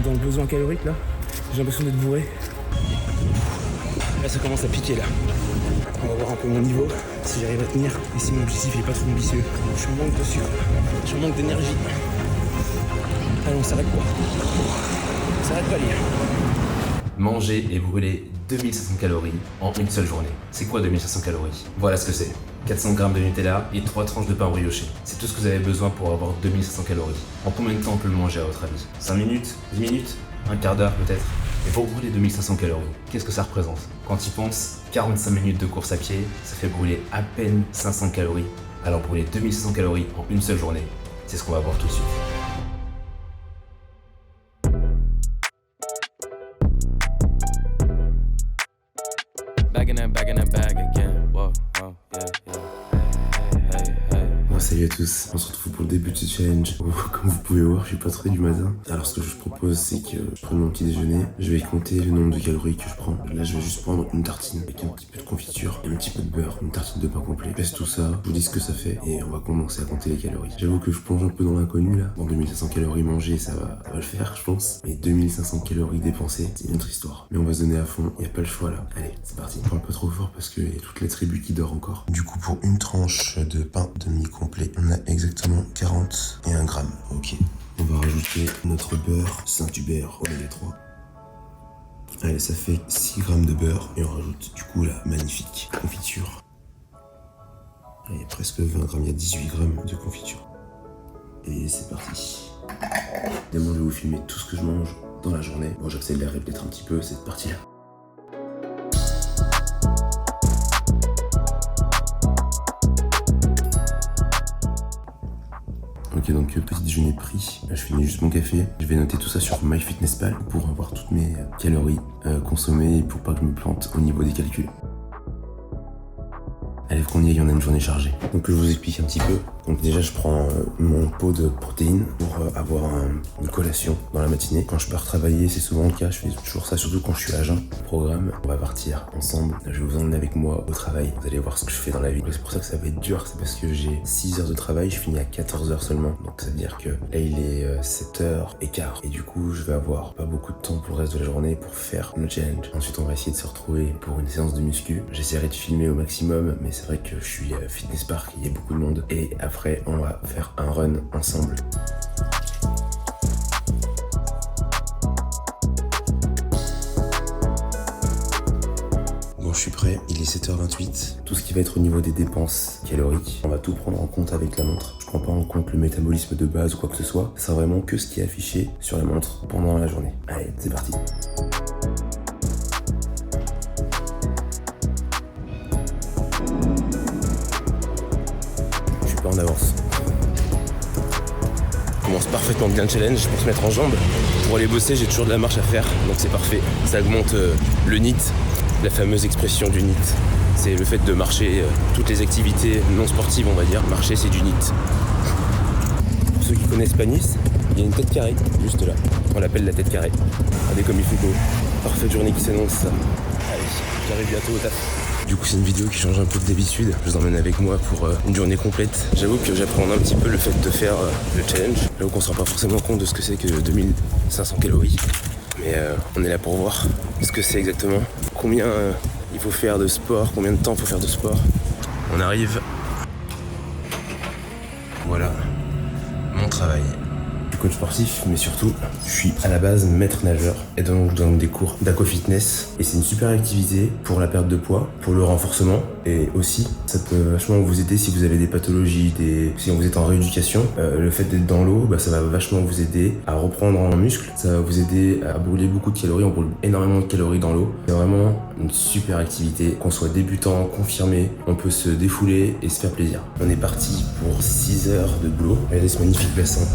dans le besoin calorique là. J'ai l'impression d'être bourré. Là ça commence à piquer là. On va voir un peu mon niveau, si j'arrive à tenir et si mon objectif il est pas trop ambitieux. Je suis en manque de sucre, je suis en manque d'énergie. Allez, on s'arrête pas. On s'arrête pas les gars. Manger et brûler 2500 calories en une seule journée. C'est quoi 2500 calories? Voilà ce que c'est. 400 g de Nutella et 3 tranches de pain brioché. C'est tout ce que vous avez besoin pour avoir 2500 calories. En combien de temps on peut le manger à votre avis? 5 minutes? 10 minutes? Un quart d'heure peut-être? Et pour brûler 2500 calories, qu'est-ce que ça représente? Quand tu penses 45 minutes de course à pied, ça fait brûler à peine 500 calories. Alors brûler 2500 calories en une seule journée, c'est ce qu'on va voir tout de suite. Back in that bag again. Whoa, whoa, yeah, yeah. Hey, hey, hey. Bon, salut à tous, on se retrouve pour le début de ce challenge. Comme vous pouvez voir, je suis pas très du matin. Alors ce que je propose, c'est que je prenne mon petit déjeuner. Je vais compter le nombre de calories que je prends. Là, je vais juste prendre une tartine avec un petit peu de confiture et un petit peu de beurre, une tartine de pain complet. Je pèse tout ça, je vous dis ce que ça fait et on va commencer à compter les calories. J'avoue que je plonge un peu dans l'inconnu là. Bon, 2500 calories mangées, ça va le faire, je pense. Mais 2500 calories dépensées, c'est une autre histoire. Mais on va se donner à fond, y a pas le choix là. Allez, c'est parti. Je parle pas trop fort parce qu'il y a toute la tribu qui dort encore. Du coup, pour une tranche de pain demi-complet, on a exactement 41 grammes. Ok. On va rajouter notre beurre Saint-Hubert oméga 3. Allez, ça fait 6 grammes de beurre et on rajoute du coup la magnifique confiture. Allez, presque 20 grammes, il y a 18 grammes de confiture. Et c'est parti. Évidemment, je vais vous filmer tout ce que je mange dans la journée. Bon, j'accélère peut-être un petit peu cette partie-là. Ok, donc petit déjeuner pris, là je finis juste mon café. Je vais noter tout ça sur MyFitnessPal pour avoir toutes mes calories consommées et pour pas que je me plante au niveau des calculs. Allez, qu'on y aille, on a une journée chargée. Donc je vous explique un petit peu. Donc déjà je prends mon pot de protéines pour avoir une collation dans la matinée. Quand je pars travailler, c'est souvent le cas, je fais toujours ça, surtout quand je suis à jeun. Programme, on va partir ensemble. Je vais vous emmener avec moi au travail. Vous allez voir ce que je fais dans la vie. C'est pour ça que ça va être dur, c'est parce que j'ai 6 heures de travail, je finis à 14 heures seulement. Donc ça veut dire que là il est 7h15. Et du coup je vais avoir pas beaucoup de temps pour le reste de la journée pour faire le challenge. Ensuite on va essayer de se retrouver pour une séance de muscu. J'essaierai de filmer au maximum, mais c'est vrai que je suis à Fitness Park, il y a beaucoup de monde. Et après, on va faire un run ensemble. Bon, je suis prêt, il est 7h28. Tout ce qui va être au niveau des dépenses caloriques, on va tout prendre en compte avec la montre. Je prends pas en compte le métabolisme de base ou quoi que ce soit. C'est vraiment que ce qui est affiché sur la montre pendant la journée. Allez, c'est parti. En avance. On commence parfaitement bien le challenge pour se mettre en jambes. Pour aller bosser, j'ai toujours de la marche à faire, donc c'est parfait. Ça augmente le NEAT, la fameuse expression du NEAT. C'est le fait de marcher, toutes les activités non sportives, on va dire. Marcher, c'est du NEAT. Pour ceux qui connaissent pas Nice, il y a une tête carrée, juste là. On l'appelle la tête carrée. Regardez comme il fait beau. Parfaite journée qui s'annonce, ça. Allez, j'arrive bientôt au taf. Du coup c'est une vidéo qui change un peu d'habitude, je vous emmène avec moi pour une journée complète. J'avoue que j'apprends un petit peu le fait de faire le challenge. Là où on se rend pas forcément compte de ce que c'est que 2500 calories. Mais on est là pour voir ce que c'est exactement, combien il faut faire de sport, combien de temps il faut faire de sport. On arrive. Voilà mon travail. Coach sportif, mais surtout, je suis à la base maître nageur et donc je donne des cours d'aquafitness. Et c'est une super activité pour la perte de poids, pour le renforcement et aussi, ça peut vachement vous aider si vous avez des pathologies, si vous êtes en rééducation. Le fait d'être dans l'eau, ça va vachement vous aider à reprendre en muscle. Ça va vous aider à brûler beaucoup de calories. On brûle énormément de calories dans l'eau. C'est vraiment une super activité. Qu'on soit débutant, confirmé, on peut se défouler et se faire plaisir. On est parti pour 6 heures de boulot. Regardez ce magnifique bassin.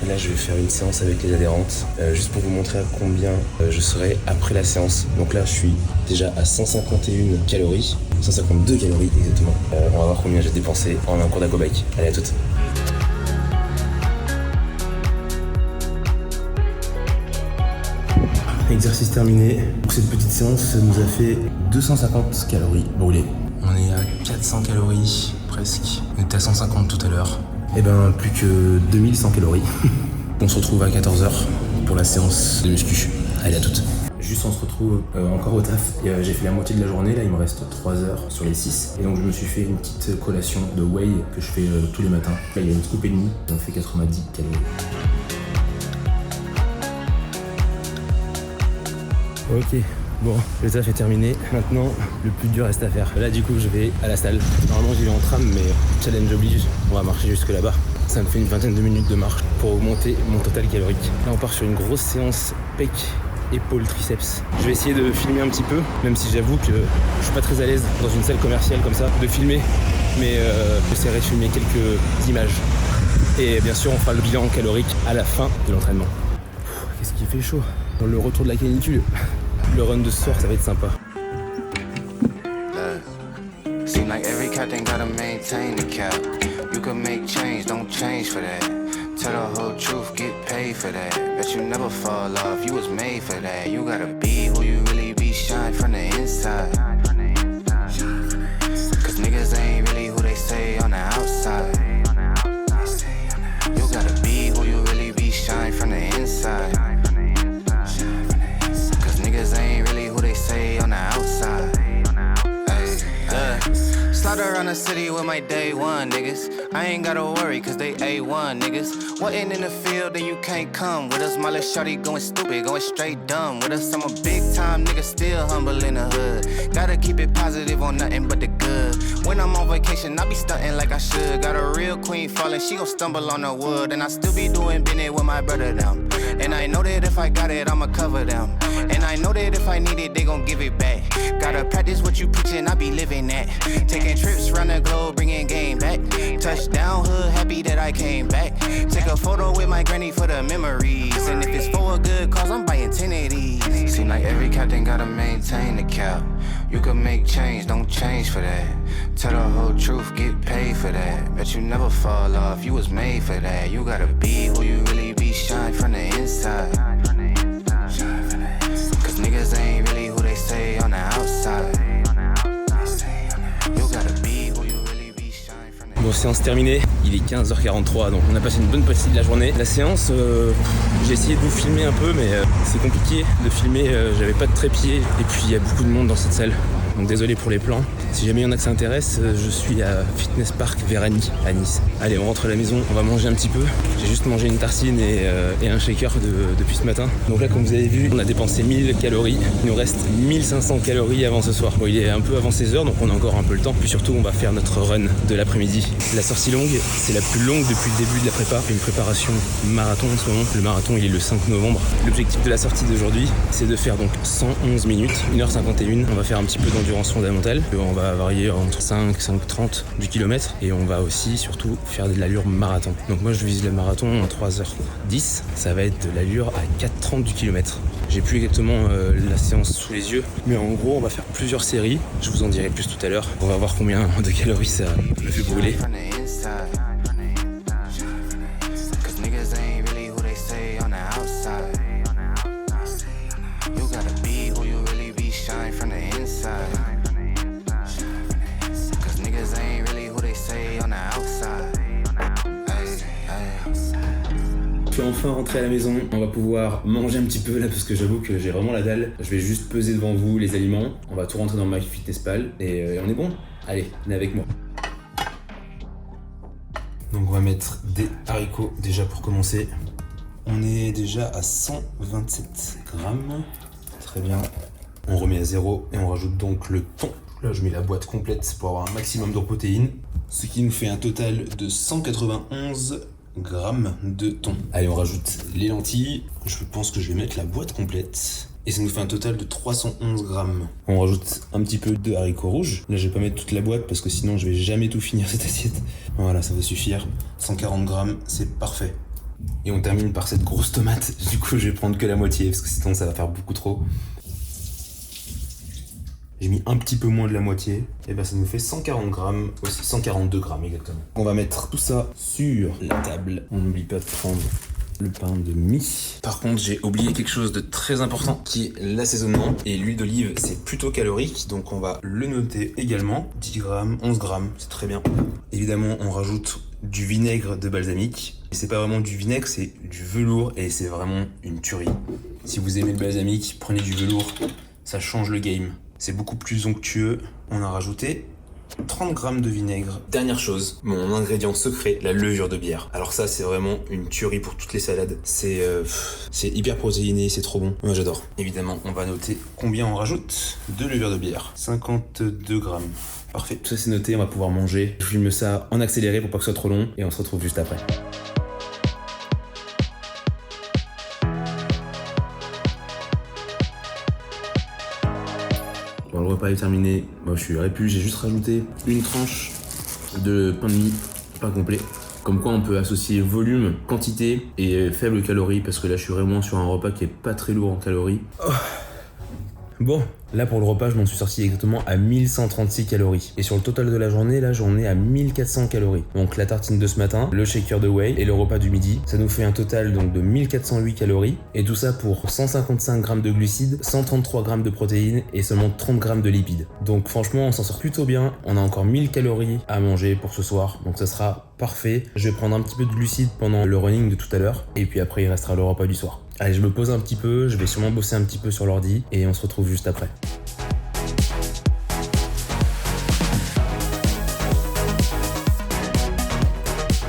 Là, je vais faire une séance avec les adhérentes, juste pour vous montrer à combien je serai après la séance. Donc là, je suis déjà à 151 calories, 152 calories exactement. On va voir combien j'ai dépensé en un cours d'aquabike. Allez, à toutes. Exercice terminé. Pour cette petite séance, ça nous a fait 250 calories brûlées. On est à 400 calories presque. On était à 150 tout à l'heure. Et ben plus que 2100 calories. On se retrouve à 14h pour la séance de muscu. Allez, à toutes. Juste on se retrouve encore au taf. J'ai fait la moitié de la journée, là il me reste 3 heures sur les 6. Et donc je me suis fait une petite collation de whey que je fais tous les matins. Là il y a une scoop et demie, on fait 90 calories. Ok, bon, le taf est terminé. Maintenant, le plus dur reste à faire. Là du coup je vais à la salle. Normalement j'y vais en tram, mais challenge oblige. On va marcher jusque là-bas. Ça me fait une vingtaine de minutes de marche pour augmenter mon total calorique. Là on part sur une grosse séance pec, épaules, triceps. Je vais essayer de filmer un petit peu, même si j'avoue que je suis pas très à l'aise dans une salle commerciale comme ça, de filmer. Mais j'essaierai de filmer quelques images. Et bien sûr on fera le bilan calorique à la fin de l'entraînement. Qu'est-ce qu'il fait chaud. Dans le retour de la canicule, le run de ce soir ça va être sympa. Seem like every captain gotta maintain the cap. You can make change, don't change for that. Tell the whole truth, get paid for that. Bet you never fall off, you was made for that. You gotta be who you really be, shine from the inside. Cause niggas ain't really who they say on the outside. You gotta be who you really be, shine from the inside. Cause niggas ain't really who they say on the outside. Slide around the city with my day one niggas. I ain't gotta worry cause they A1 niggas. Wasn't in the field then you can't come with us. My little shorty going stupid, going straight dumb with us. I'm a big time nigga, still humble in the hood. Gotta keep it positive on nothing but the good. When I'm on vacation, I be stunting like I should. Got a real queen falling, she gon' stumble on the wood. And I still be doing business with my brother them. And I know that if I got it, I'ma cover them. And I know that if I need it, they gon' give it back. Gotta practice what you preachin', I be living that. Taking trips around the globe, bringing game back. Touchdown hood, happy that I came back. Take a photo with my granny for the memories. And if it's for a good cause, I'm buying 10 of these. Seem like every captain gotta maintain the cap. You can make change, don't change for that. Tell the whole truth, get paid for that. Bet you never fall off, you was made for that. You gotta be who you really be, shine from the inside. Cause niggas ain't really who they say on the outside. You gotta be who you really be, shine from the inside. Bon, séance terminée, il est 15h43, donc on a passé une bonne partie de la journée. La séance, j'ai essayé de vous filmer un peu, mais c'est compliqué de filmer, j'avais pas de trépied, et puis il y a beaucoup de monde dans cette salle. Donc désolé pour les plans. Si jamais il y en a que ça intéresse, je suis à Fitness Park Véranie à Nice. Allez, on rentre à la maison, on va manger un petit peu. J'ai juste mangé une tartine et un shaker depuis ce matin. Donc là, comme vous avez vu, on a dépensé 1000 calories. Il nous reste 1500 calories avant ce soir. Bon, il est un peu avant 16h, donc on a encore un peu le temps. Puis surtout, on va faire notre run de l'après-midi. La sortie longue, c'est la plus longue depuis le début de la prépa. Une préparation marathon en ce moment. Le marathon, il est le 5 novembre. L'objectif de la sortie d'aujourd'hui, c'est de faire donc 111 minutes, 1h51. On va faire un petit peu d'endurance fondamentale. On va varier entre 5,30 du kilomètre. Et on va aussi, surtout, faire de l'allure marathon. Donc moi, je vise le marathon en 3h10. Ça va être de l'allure à 4,30 du kilomètre. J'ai plus exactement la séance sous les yeux. Mais en gros, on va faire plusieurs séries. Je vous en dirai plus tout à l'heure. On va voir combien de calories ça me fait brûler. Je suis enfin rentré à la maison, on va pouvoir manger un petit peu là parce que j'avoue que j'ai vraiment la dalle. Je vais juste peser devant vous les aliments, on va tout rentrer dans MyFitnessPal et on est bon. Allez, venez avec moi. Donc on va mettre des haricots déjà pour commencer. On est déjà à 127 grammes, très bien. On remet à 0 et on rajoute donc le thon. Là je mets la boîte complète pour avoir un maximum de protéines, ce qui nous fait un total de 191 grammes de thon. Allez, on rajoute les lentilles. Je pense que je vais mettre la boîte complète. Et ça nous fait un total de 311 grammes. On rajoute un petit peu de haricots rouges. Là, je vais pas mettre toute la boîte parce que sinon, je vais jamais tout finir cette assiette. Voilà, ça va suffire. 140 grammes, c'est parfait. Et on termine par cette grosse tomate. Du coup, je vais prendre que la moitié parce que sinon, ça va faire beaucoup trop. J'ai mis un petit peu moins de la moitié, et ben ça nous fait 140 grammes, aussi 142 grammes exactement. On va mettre tout ça sur la table. On n'oublie pas de prendre le pain de mie. Par contre, j'ai oublié quelque chose de très important qui est l'assaisonnement. Et l'huile d'olive, c'est plutôt calorique, donc on va le noter également. 10 grammes, 11 grammes, c'est très bien. Évidemment, on rajoute du vinaigre de balsamique. Et c'est pas vraiment du vinaigre, c'est du velours et c'est vraiment une tuerie. Si vous aimez le balsamique, prenez du velours, ça change le game. C'est beaucoup plus onctueux. On a rajouté 30 grammes de vinaigre. Dernière chose, mon ingrédient secret, la levure de bière. Alors ça, c'est vraiment une tuerie pour toutes les salades. C'est hyper protéiné, c'est trop bon. Moi, j'adore. Évidemment, on va noter combien on rajoute de levure de bière. 52 grammes. Parfait. Tout ça, c'est noté, on va pouvoir manger. Je filme ça en accéléré pour pas que ce soit trop long et on se retrouve juste après. Bon, le repas est terminé. Moi, je suis répu. J'ai juste rajouté une tranche de pain de mie, pas complet. Comme quoi, on peut associer volume, quantité et faible calories parce que là, je suis vraiment sur un repas qui est pas très lourd en calories. Oh. Bon, là pour le repas, je m'en suis sorti exactement à 1136 calories. Et sur le total de la journée, là, j'en ai à 1400 calories. Donc la tartine de ce matin, le shaker de whey et le repas du midi, ça nous fait un total donc de 1408 calories. Et tout ça pour 155 grammes de glucides, 133 grammes de protéines et seulement 30 grammes de lipides. Donc franchement, on s'en sort plutôt bien. On a encore 1000 calories à manger pour ce soir. Donc ça sera parfait. Je vais prendre un petit peu de glucides pendant le running de tout à l'heure. Et puis après, il restera le repas du soir. Allez, je me pose un petit peu, je vais sûrement bosser un petit peu sur l'ordi et on se retrouve juste après.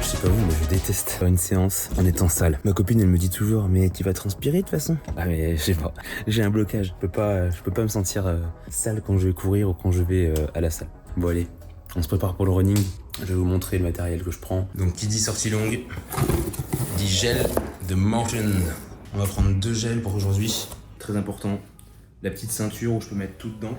Je sais pas vous, mais je déteste faire une séance en étant sale. Ma copine, elle me dit toujours, mais tu vas transpirer de toute façon. Ah mais je sais pas, j'ai un blocage, je peux pas me sentir sale quand je vais courir ou quand je vais à la salle. Bon allez, on se prépare pour le running. Je vais vous montrer le matériel que je prends. Donc qui dit sortie longue, dit gel de Morten. On va prendre 2 gels pour aujourd'hui. Très important. La petite ceinture où je peux mettre tout dedans.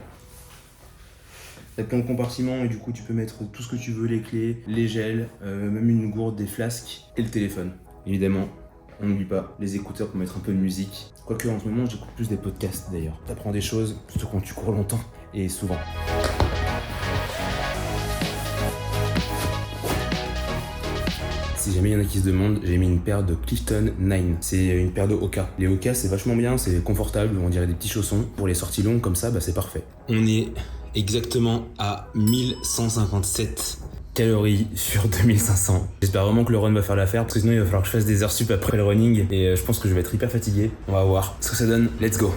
T'as plein de compartiments et du coup tu peux mettre tout ce que tu veux, les clés, les gels, même une gourde, des flasques et le téléphone. Évidemment, on n'oublie pas les écouteurs pour mettre un peu de musique. Quoique en ce moment j'écoute plus des podcasts d'ailleurs. T'apprends des choses, surtout quand tu cours longtemps et souvent. Si jamais il y en a qui se demandent, j'ai mis une paire de Clifton 9. C'est une paire de Hoka. Les Hoka, c'est vachement bien, c'est confortable, on dirait des petits chaussons. Pour les sorties longues comme ça, bah c'est parfait. On est exactement à 1157 calories sur 2500. J'espère vraiment que le run va faire l'affaire, parce que sinon il va falloir que je fasse des heures sup après le running. Et je pense que je vais être hyper fatigué. On va voir ce que ça donne. Let's go.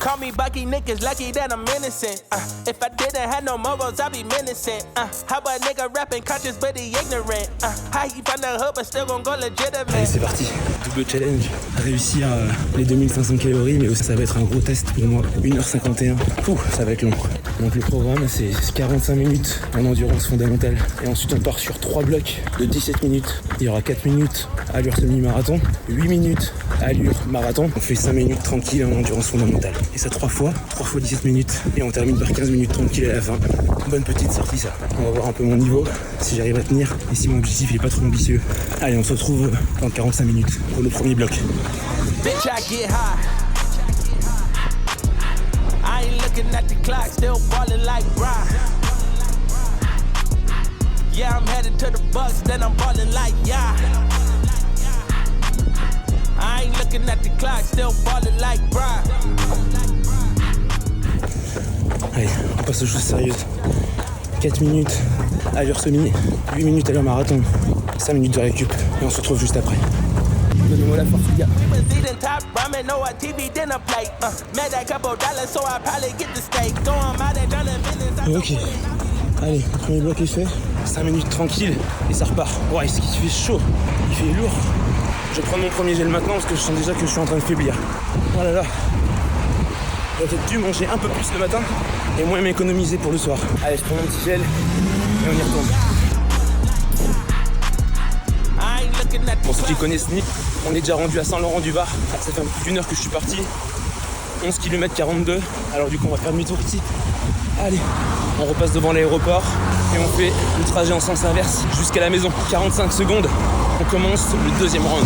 Call me Bucky, niggas lucky that I'm innocent. If I didn't have no morals, I'd be menacing. How about nigga rapping conscious but he ignorant? How he find the hood but still gon' go legitimate? Allez, c'est parti. Double challenge. Réussir les 2500 calories, mais aussi ça va être un gros test pour moi. 1h51. Ça va être long. Donc le programme, c'est 45 minutes en endurance fondamentale. Et ensuite, on part sur 3 blocs de 17 minutes. Il y aura 4 minutes allure semi-marathon, 8 minutes allure marathon. On fait 5 minutes tranquille en endurance fondamentale. Et ça 3 fois 17 minutes. Et on termine par 15 minutes tranquille à la fin. Bonne petite sortie ça. On va voir un peu mon niveau, si j'arrive à tenir. Et si mon objectif il est pas trop ambitieux. Allez, on se retrouve dans 45 minutes pour le premier bloc. Bitch, I get high. I ain't looking at the clock, still ballin' like Brian. Yeah, I'm headed to the Bucks, then I'm ballin' like yeah. I ain't looking at the clock, still ballin' like Brian. Allez, on passe aux choses sérieuses. 4 minutes allure semi, 8 minutes allure marathon, 5 minutes de récup et on se retrouve juste après. Donnez-moi la force, les gars. Ok, allez, premier bloc est fait. 5 minutes tranquille et ça repart. Ouais, ce qui fait chaud, il fait lourd. Je vais prendre mon premier gel maintenant parce que je sens déjà que je suis en train de faiblir. Oh là là. J'aurais peut-être dû manger un peu plus le matin et moins m'économiser pour le soir. Allez, je prends mon petit gel et on y retourne. Pour ceux qui connaissent Nice, on est déjà rendu à Saint-Laurent-du-Var. Ça fait un peu plus d'une heure que je suis parti. 11 km 42. Alors du coup, on va faire demi-tour ici. Allez, on repasse devant l'aéroport et on fait le trajet en sens inverse jusqu'à la maison. 45 secondes, on commence le deuxième round.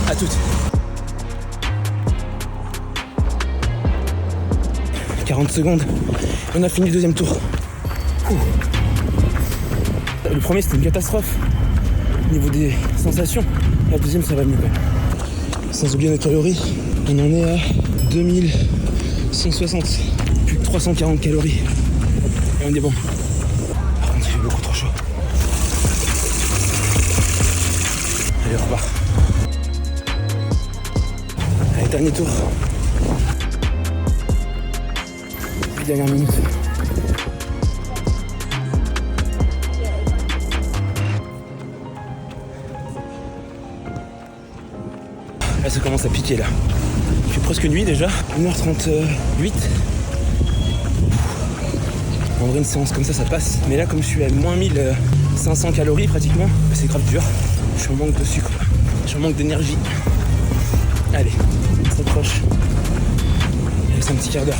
À toutes. 40 secondes, on a fini le deuxième tour. Le premier c'était une catastrophe au niveau des sensations. La deuxième ça va mieux quand même. Sans oublier nos calories, on en est à 2160, plus de 340 calories. Et on est bon. Par contre il fait beaucoup trop chaud. Allez, on repart. Allez, dernier tour. Dernière minute. Là ça commence à piquer là. Il fait presque nuit déjà. 1h38. En vrai une séance comme ça passe. Mais là comme je suis à moins 1500 calories pratiquement, c'est grave dur. Je suis en manque de sucre. Je suis en manque d'énergie. Allez, on s'approche. Il reste un petit quart d'heure.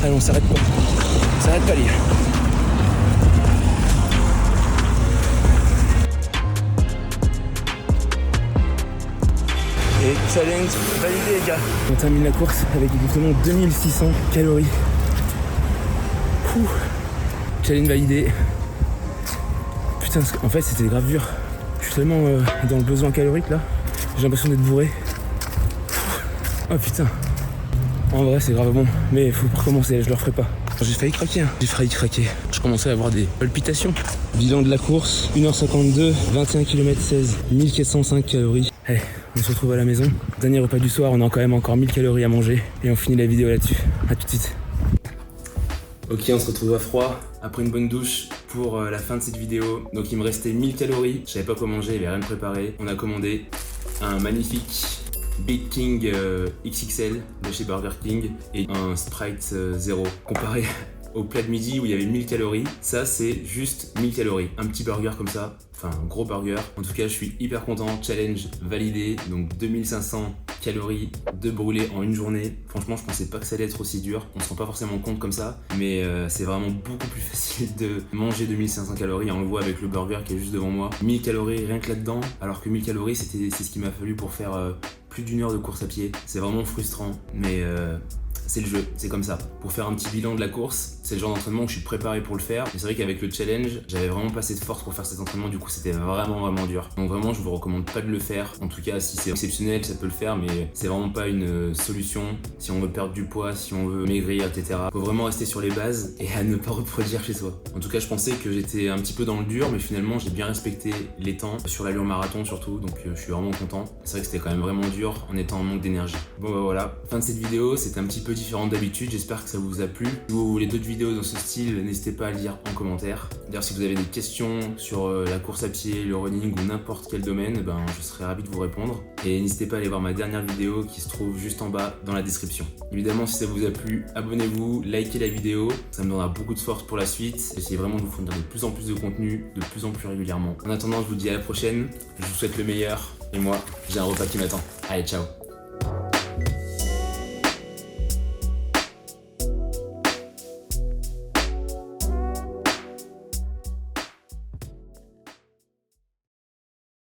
Allez, on s'arrête pas. On s'arrête pas, les gars. Et challenge validé, les gars. On termine la course avec exactement 2600 calories. Ouh. Challenge validé. Putain, en fait, c'était grave dur. Je suis tellement dans le besoin calorique là. J'ai l'impression d'être bourré. Oh putain. En vrai c'est grave bon, mais il faut recommencer, je le referai pas. J'ai failli craquer, J'ai failli craquer. Je commençais à avoir des palpitations. Bilan de la course, 1h52, 21 km 16, 1405 calories. Allez, on se retrouve à la maison. Dernier repas du soir, on a quand même encore 1000 calories à manger. Et on finit la vidéo là-dessus. A tout de suite. Ok, on se retrouve à froid après une bonne douche pour la fin de cette vidéo. Donc il me restait 1000 calories, je savais pas quoi manger, il n'y avait rien de préparé. On a commandé un magnifique Big King XXL de chez Burger King et un Sprite 0. Comparé au plat de midi où il y avait 1000 calories, ça c'est juste 1000 calories. Un petit burger comme ça, enfin un gros burger. En tout cas, je suis hyper content. Challenge validé, donc 2500 calories de brûlé en une journée. Franchement, je pensais pas que ça allait être aussi dur. On se rend pas forcément compte comme ça, mais c'est vraiment beaucoup plus facile de manger 2500 calories. On le voit avec le burger qui est juste devant moi. 1000 calories rien que là-dedans, alors que 1000 calories c'est ce qu'il m'a fallu pour faire plus d'une heure de course à pied. C'est vraiment frustrant, mais c'est le jeu, c'est comme ça. Pour faire un petit bilan de la course, c'est le genre d'entraînement où je suis préparé pour le faire. Mais c'est vrai qu'avec le challenge, j'avais vraiment pas assez de force pour faire cet entraînement, du coup c'était vraiment dur. Donc vraiment, je vous recommande pas de le faire. En tout cas, si c'est exceptionnel, ça peut le faire, mais c'est vraiment pas une solution si on veut perdre du poids, si on veut maigrir, etc. Faut vraiment rester sur les bases et à ne pas reproduire chez soi. En tout cas, je pensais que j'étais un petit peu dans le dur, mais finalement, j'ai bien respecté les temps, sur l'allure marathon surtout, donc je suis vraiment content. C'est vrai que c'était quand même vraiment dur en étant en manque d'énergie. Bon bah voilà, fin de cette vidéo, c'était un petit peu différent d'habitude, j'espère que ça vous a plu. Si vous voulez d'autres vidéos dans ce style, n'hésitez pas à le dire en commentaire. D'ailleurs, si vous avez des questions sur la course à pied, le running ou n'importe quel domaine, je serai ravi de vous répondre. Et n'hésitez pas à aller voir ma dernière vidéo qui se trouve juste en bas dans la description. Évidemment, si ça vous a plu, abonnez-vous, likez la vidéo, ça me donnera beaucoup de force pour la suite. J'essaie vraiment de vous fournir de plus en plus de contenu, de plus en plus régulièrement. En attendant, je vous dis à la prochaine, je vous souhaite le meilleur, et moi, j'ai un repas qui m'attend. Allez, ciao!